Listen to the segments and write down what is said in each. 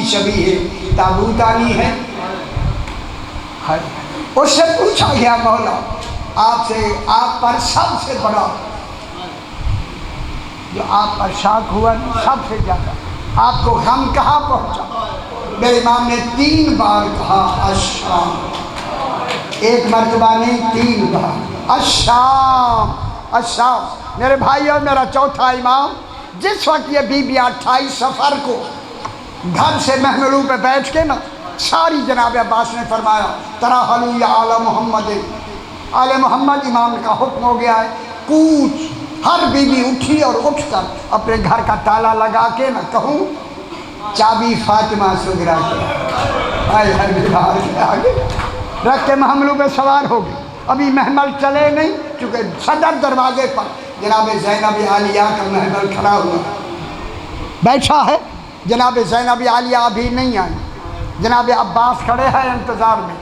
शबीह ताबूत आनी है। उससे पूछा गया मौला आपसे, आप पर सबसे बड़ा जो आप पर शाक हुआ सबसे ज्यादा आपको गम कहाँ पहुंचा? मेरे इमाम ने 3 बार कहा अश्शाम, एक मर्तबा नहीं 3 बार अश्शाम अश्शाम। मेरे भाई और मेरा चौथा इमाम, जिस वक्त ये बीबी 28 सफ़र को घर से महमलू पे बैठ के ना सारी जनाब अब्बास ने फरमाया तरहलू या आला मोहम्मद, आले मोहम्मद इमाम का हुक्म हो गया है कूच। हर बीबी उठी और उठकर अपने घर का ताला लगा के ना कहूँ चाबी फातिमा सुगरा के आगे रख के महमलू पे सवार हो गई। अभी महमल चले नहीं, चूँकि सदर दरवाजे पर जनाब ज़ैनब आलिया का महमल खड़ा हुआ बैठा है। जनाब ज़ैनब आलिया अभी नहीं आई, जनाब अब्बास खड़े हैं इंतज़ार में,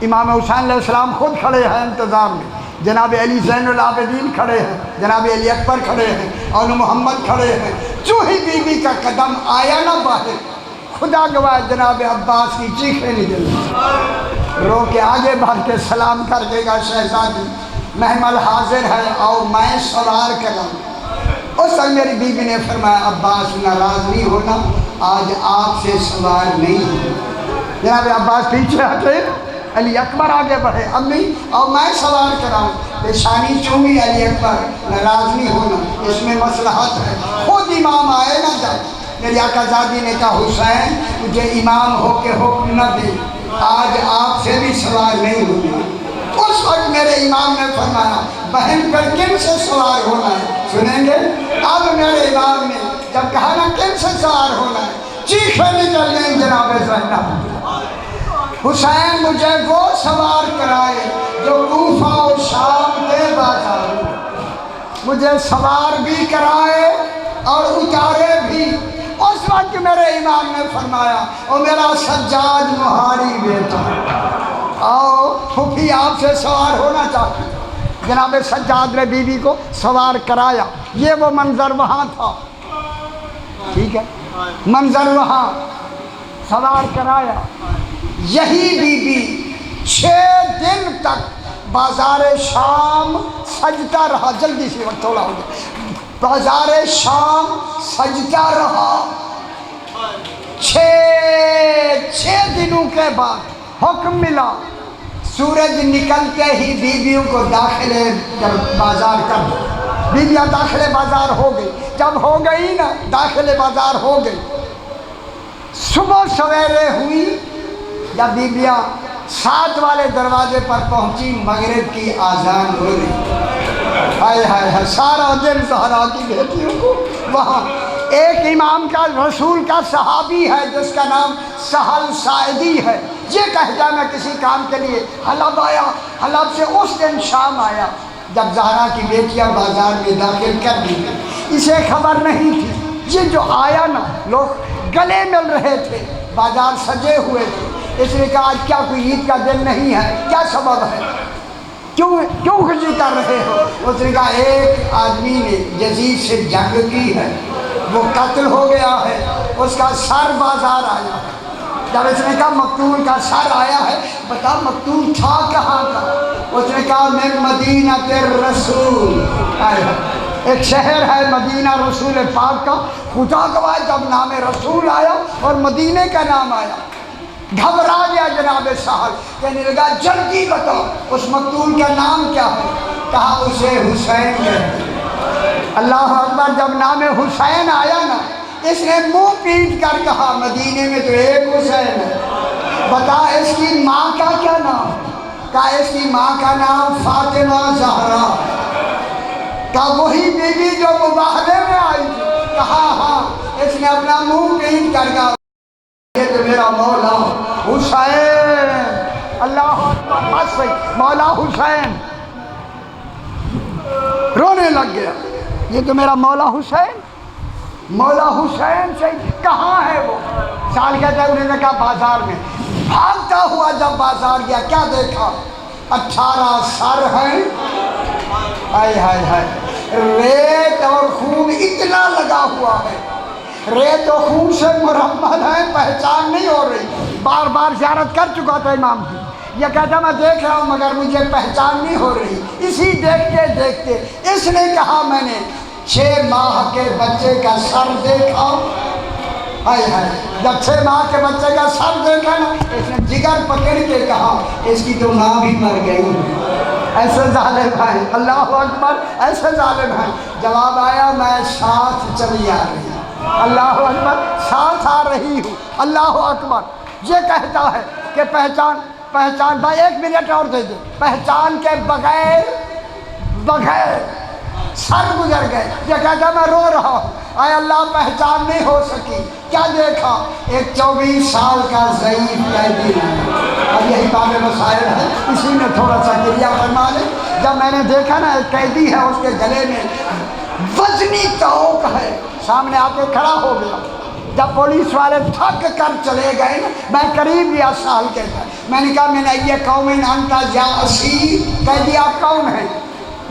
इमाम हुसैन अलैहिस्सलाम खुद खड़े हैं इंतज़ार में, जनाब अली ज़ैनुल आबिदीन खड़े हैं, जनाब अली अकबर खड़े हैं और मोहम्मद खड़े हैं। जो ही बीबी का कदम आया ना बाहर, खुदा गवाह जनाब अब्बास की चीखें निकली, रो के आगे बढ़ के सलाम कर देगा शहजादी महमल हाजिर है और मैं सवार कराऊँ। उस वक्त मेरी बीबी ने फरमाया अब्बास नाराज़ नहीं होना, आज आपसे सवार नहीं हो। जनाब अब्बास पीछे हटे, अली अकबर आगे बढ़े, अम्मी और मैं सवार कराऊँ। पेशानी चूमी, अली अकबर नाराज़ नहीं होना, इसमें मसलहत है, खुद इमाम आए ना जब। मेरी आकाज़ादी ने कहा हुसैन तुझे इमाम हो के हुक्म न दे, आज आपसे भी सवार नहीं होना। उस वक्त मेरे इमाम ने फरमाया बहन पर किन से सवार होना है सुनेंगे। अब मेरे इमाम ने जब कहा ना किन से सवार होना है, चीखें निकल गई जनाब ज़ैनब, हुसैन मुझे वो सवार कराए जो कूफा और शाम के बाजार, मुझे सवार भी कराए और उतारे भी। उस वक्त मेरे इमाम ने फरमाया और मेरा सज्जाद मुहारी बेटा आओ फूफी आपसे सवार होना चाहती। जनाब सज्जाद ने बीबी को सवार कराया। ये वो मंजर वहाँ था, ठीक है, मंजर वहाँ सवार कराया। यही बीबी 6 दिन तक बाजार शाम सजता रहा। जल्दी से वक्त थोड़ा हो गया। बाजार शाम सजता रहा। 6 दिनों के बाद हुक्म मिला, सूरज निकलते ही बीबियों को दाखिले बाजार कर दो। बीबियाँ दाखिले बाजार हो गई। जब हो गई ना दाखिले बाजार हो गई, सुबह सवेरे हुई, जब बीबियाँ 7 वाले दरवाजे पर पहुंची, मगरिब की आज़ान हो रही। हाय हाय हाय, सारा दिन ज़हरा की बेटियों को वहाँ। एक इमाम का रसूल का सहाबी है जिसका नाम सहल साइदी है। ये कहता मैं किसी काम के लिए हलब आया, हलब से उस दिन शाम आया जब ज़हरा की बेटियाँ बाज़ार में दाखिल कर दी गई। इसे खबर नहीं थी। ये जो आया ना, लोग गले मिल रहे थे, बाज़ार सजे हुए थे। इसने कहा आज क्या कोई ईद का दिन नहीं है, क्या सबब है, क्यों खुशी कर रहे हो? उसने कहा एक आदमी ने यजीद से जंग की है, वो कत्ल हो गया है, उसका सर बाजार आया है। जब इसने कहा मकतूल का सर आया है, बता मकतूल था कहाँ का? उसने कहा मैं मदीना तेरे रसूल आया। एक शहर है मदीना रसूल पाक का। खुदा गवाह जब नाम रसूल आया और मदीने का नाम आया, घबरा गया जनाब साहब। कहने लगा जल्दी बताओ उस मकतूल का नाम क्या है? कहा उसे हुसैन कहते। अल्लाह अकबर। जब नाम हुसैन आया ना, इसने मुंह पीट कर कहा मदीने में तो एक हुसैन है, बता इसकी माँ का क्या नाम? कहा इसकी माँ का नाम फातिमा ज़हरा। कहा वही बीबी जो मुबाहले में आई थी? कहा हाँ। इसने अपना मुंह पीट कर कहा ये तो मेरा मौला हुसैन। अल्लाह अकबर। बस भाई मौला हुसैन रोने लग गया। ये तो मेरा मौला हुसैन, मौला हुसैन से कहाँ है वो? साल कहता है, उन्होंने कहा बाजार में। भागता हुआ जब बाजार गया, क्या देखा? 18 सर हैं, हाय हाय हाय, रेत और खून इतना लगा हुआ है, रेत और खून से मुरम्मद है, पहचान بار بار زیارت کر چکا تھا امام کی. یہ کہتا میں دیکھ رہا ہوں مگر مجھے پہچان نہیں ہو رہی. اسی دیکھتے دیکھتے اس نے کہا میں نے 6 ماہ کے بچے کا سر دیکھا. ہائے ہائے، جب 6 ماہ کے بچے کا سر دیکھا نا، اس نے جگر پکڑ کے کہا اس کی تو ماں بھی مر گئی. ایسے ظالم ہیں، اللہ اکبر، ایسے ظالم ہیں. جواب آیا میں ساتھ چلی آ رہی ہوں. اللہ اکبر، ساتھ آ رہی ہوں. اللہ اکبر. یہ کہتا ہے کہ پہچان بھائی 1 منٹ اور دے دے. پہچان کے بغیر سر گزر گئے. یہ کہتا میں رو رہا ہوں، اے اللہ پہچان نہیں ہو سکی. کیا دیکھا؟ ایک 24 سال کا ضعیف قیدی ہے. اب یہی باب مسائل ہے، اسی میں تھوڑا سا کریا فرما لیں. جب میں نے دیکھا نا ایک قیدی ہے، اس کے گلے میں وزنی توق ہے، سامنے آ کے کھڑا ہو گیا. جب پولیس والے تھک کر چلے گئے نا، میں قریب لیا سال کے تھا. میں نے کہا میں نے یہ قوم انتا یا اسیر، قیدی آپ کون ہیں؟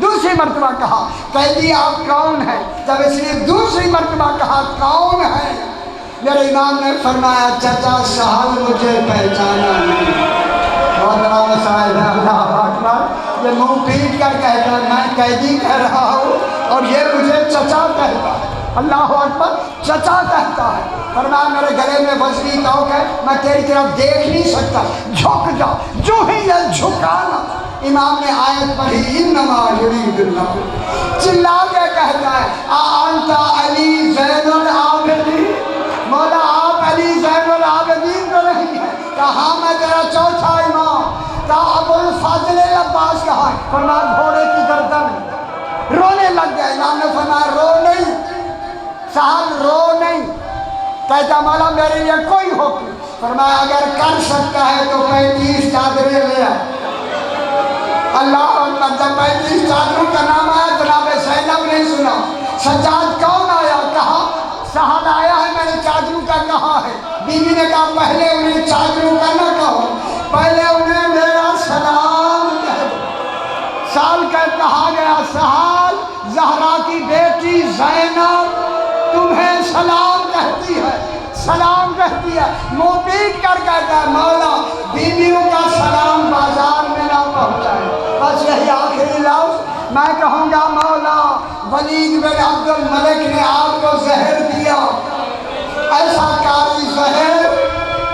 دوسری مرتبہ کہا قیدی آپ کون ہیں؟ جب اس نے دوسری مرتبہ کہا کون ہے، میرے امام نے فرمایا چچا سہل مجھے پہچانا نہیں. بہت بڑا مسائل ہے. اللہ اکبر. یہ منہ پیٹ کر کہتا میں قیدی کہہ رہا ہوں اور یہ مجھے چچا کہتا ہے. اللہ اکبر، چچا کہتا ہے. فرمایا میرے گلے میں وزنی توق ہے، میں تیری طرف دیکھ نہیں سکتا، جھک جا. جو ہی یہ جھکانا، امام نے آیت پڑھی انما یرید اللہ. چلا کے کہتا ہے انت علی زین العابدین. مولا آپ علی زین العابدین تو نہیں ہے. کہا میں تیرا چوتھا امام. کہا ابو الفضل عباس کہا. فرمایا گھوڑے کی گردن. رونے لگ گئے. امام نے فرمایا رو نہیں سہل، رو نہیں. کہتا مولا میرے لیے کوئی حکم. فرمایا اگر کر سکتا ہے تو 35 چادریں لے آ. اللہ اکبر. جب 35 چادروں کا نام آیا جناب زینب نے سنا. سجاد کون آیا؟ کہا سہل آیا ہے. میں نے چادروں کا کہا ہے. بیوی نے کہا پہلے انہیں چادروں کا نہ کہو، پہلے انہیں میرا سلام کہہ دو. سال کا کہا گیا سہل زہرا کی بیٹی زینب تمہیں سلام کہتی ہے، سلام کہتی ہے. منہ پیٹ کر کہتا ہے مولا بیویوں کا سلام بازار میں نہ پہنچائے. بس یہی آخری لفظ میں کہوں گا مولا ولید بن عبد الملک نے آپ کو زہر دیا، ایسا کاری زہر.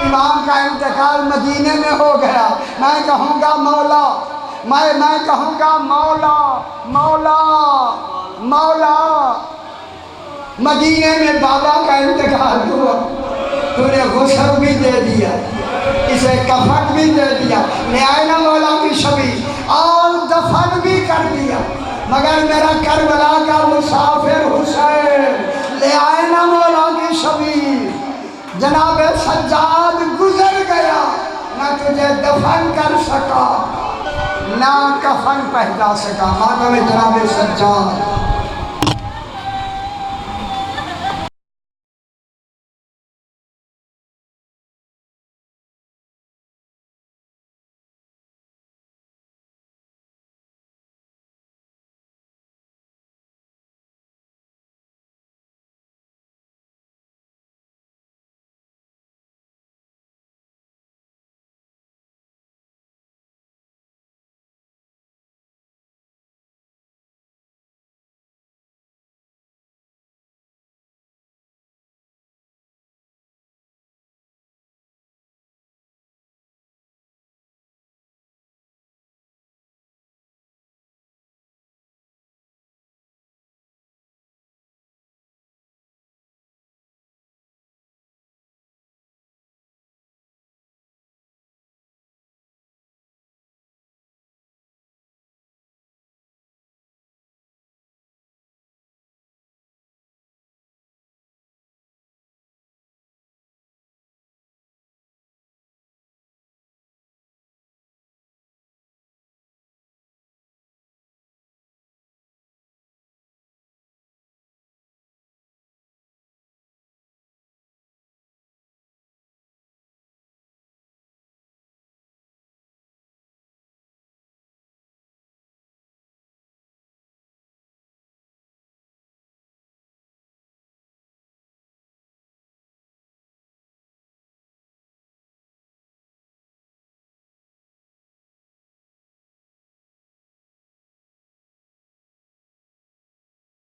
امام کا انتقال مدینے میں ہو گیا. میں کہوں گا مولا، میں کہوں گا مولا مولا مولا مدینے میں بابا کا انتقال ہوا، تو نے غسل بھی دے دیا، اسے کفن بھی دے دیا، لے آئے نا مولا کی شبیہ، اور دفن بھی کر دیا. مگر میرا کربلا کا مسافر حسین لے آئے نا مولا کی شبیہ. جناب سجاد گزر گیا، نہ تجھے دفن کر سکا نہ کفن پہنا سکا. ماتم جناب سجاد.